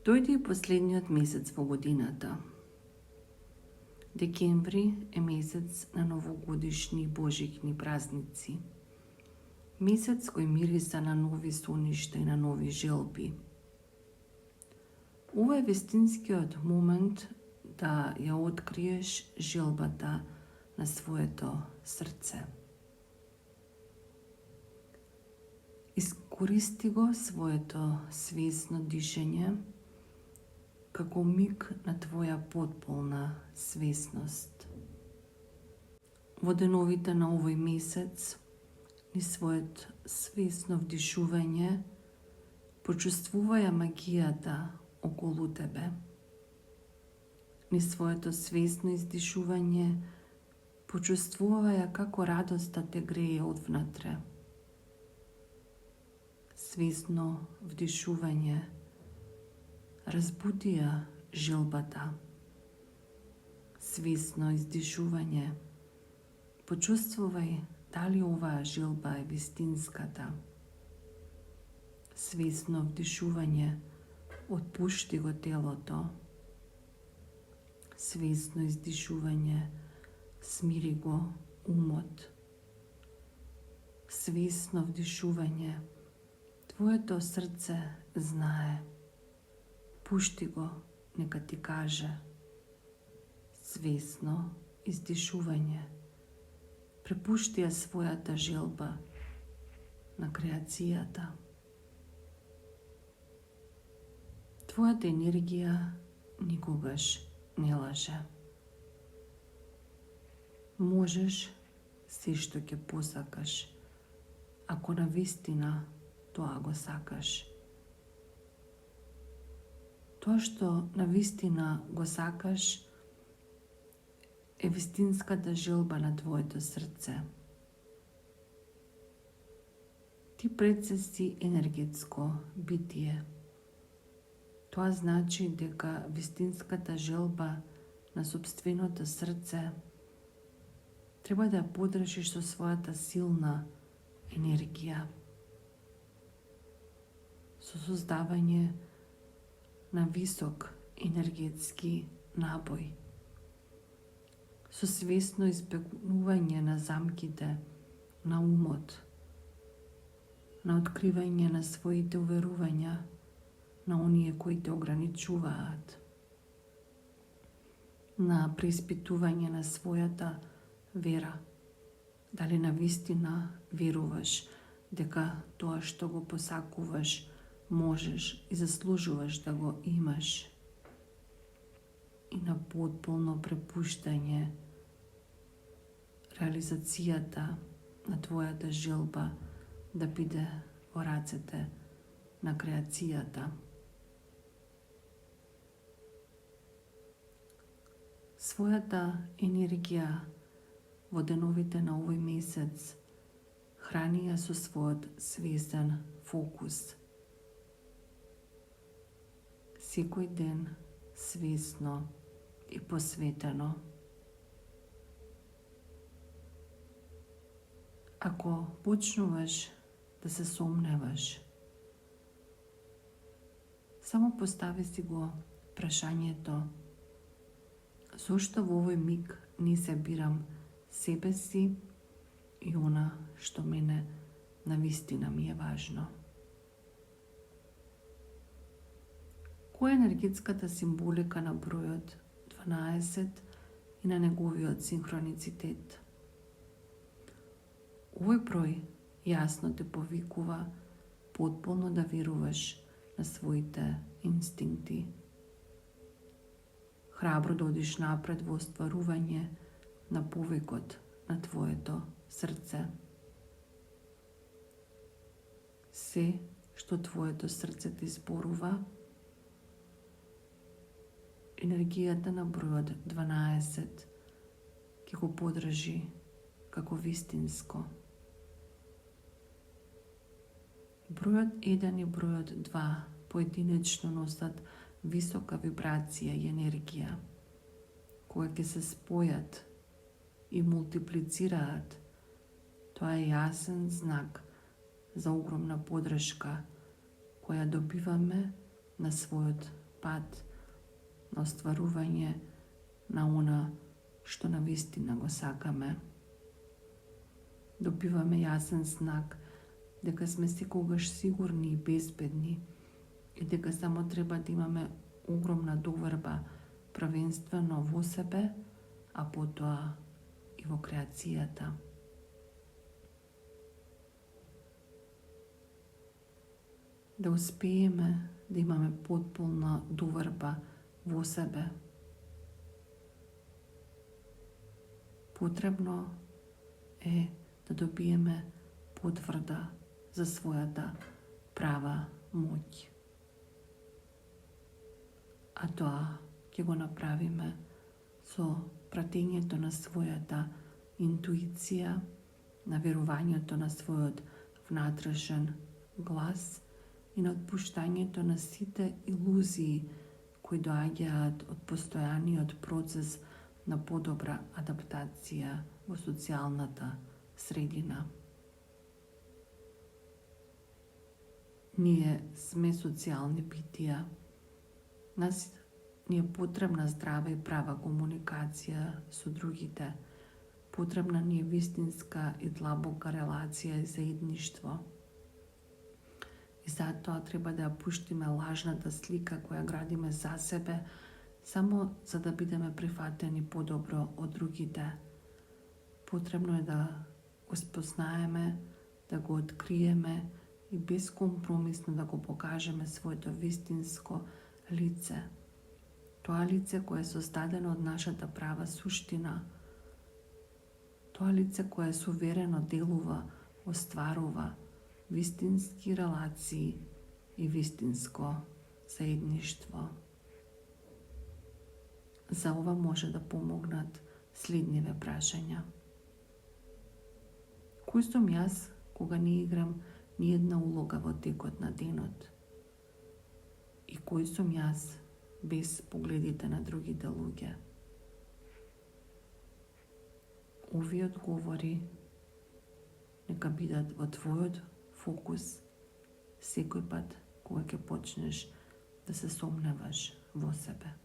Дојде и последниот месец во годината. Декември е месец на новогодишни и божикни празници. Месец кој мириса на нови соништа и на нови желби. Ова е вистинскиот момент да ја откриеш желбата на своето срце. Искористи го своето свесно дишење како миг на твоја потполна свесност. Во деновите на овој месец, ни својот свесно вдишување, почувствувај магијата околу тебе. Ни своето свесно издишување, почувствувај како радоста те грее одвнатре. Свесно вдишување, разбуди ја желбата. Свесно издишување, почувствувај дали оваа желба е вистинската. Свесно вдишување, отпушти го телото. Свесно издишување, смири го умот. Свесно вдишување, твоето срце знае. Пушти го, нека ти каже. Свесно издишување, препушти ја својата желба на креацијата. Твојата енергија никогаш не лаже. Можеш се што ќе посакаш, ако навистина тоа го сакаш. Тоа што навистина го сакаш е вистинската желба на твоето срце. Ти пред се си енергетско битие. Тоа значи дека вистинската желба на сопственото срце треба да ја подржиш со својата силна енергија. Со создавање на висок енергетски набој. Со свесно избегнување на замките на умот, на откривање на своите уверувања, на оние кои те ограничуваат, на преиспитување на својата вера, дали навистина веруваш дека тоа што го посакуваш можеш и заслужуваш да го имаш, и на потполно препуштање реализацијата на твојата желба да биде во рацете на креацијата. Својата енергија во деновите на овој месец храни ја со својот свесен фокус. Секој ден свесно и посветено. Ако почнуваш да се сомневаш, само постави си го прашањето: зошто во овој миг не се бирам себе си и она што мене навистина ми е важно? Која е енергетската символика на бројот 12 и на неговиот синхроницитет? Овој број јасно те повикува потполно да веруваш на своите инстинкти. Храбро да одиш напред во остварување на повикот на твоето срце. Се што твоето срце ти зборува, енергијата на бројот 12 ќе го подржи како вистинско. Бројот 1 и бројот 2 поединечно носат висока вибрација и енергија, која ќе се спојат и мултиплицираат. Тоа е јасен знак за огромна подршка која добиваме на својот пат на остварување на она што навистина го сакаме. Добиваме јасен знак дека сме секогаш сигурни и безбедни и дека само треба да имаме огромна доверба првенствено во себе, а потоа и во креацијата. Да успееме да имаме потполна доверба во себе, потребно е да добиеме потврда за својата права моќ. А тоа ќе го направиме со пратењето на својата интуиција, на верувањето на својот внатрешен глас и на отпуштањето на сите илузии кои доаѓаат од постојаниот процес на подобра адаптација во социјалната средина. Ние сме социјални битија. Нас ни е потребна здрава и права комуникација со другите. Потребна ни е вистинска и длабока релација и заедништво. И затоа треба да ја пуштиме лажната слика која градиме за себе, само за да бидеме прифатени подобро од другите. Потребно е да го спознаеме, да го откриеме и безкомпромисно да го покажеме своето вистинско лице. Тоа лице кое е создадено од нашата права суштина. Тоа лице кое суверено делува, остварува вистински релации и вистинско заедништво. За ова може да помогнат следниве прашања. Кој сум јас кога не играм ни една улога во текот на денот? И кој сум јас без погледите на другите луѓе? Овие одговори нека бидат во твојот фокус секој пат кога ќе почнеш да се сомневаш во себе.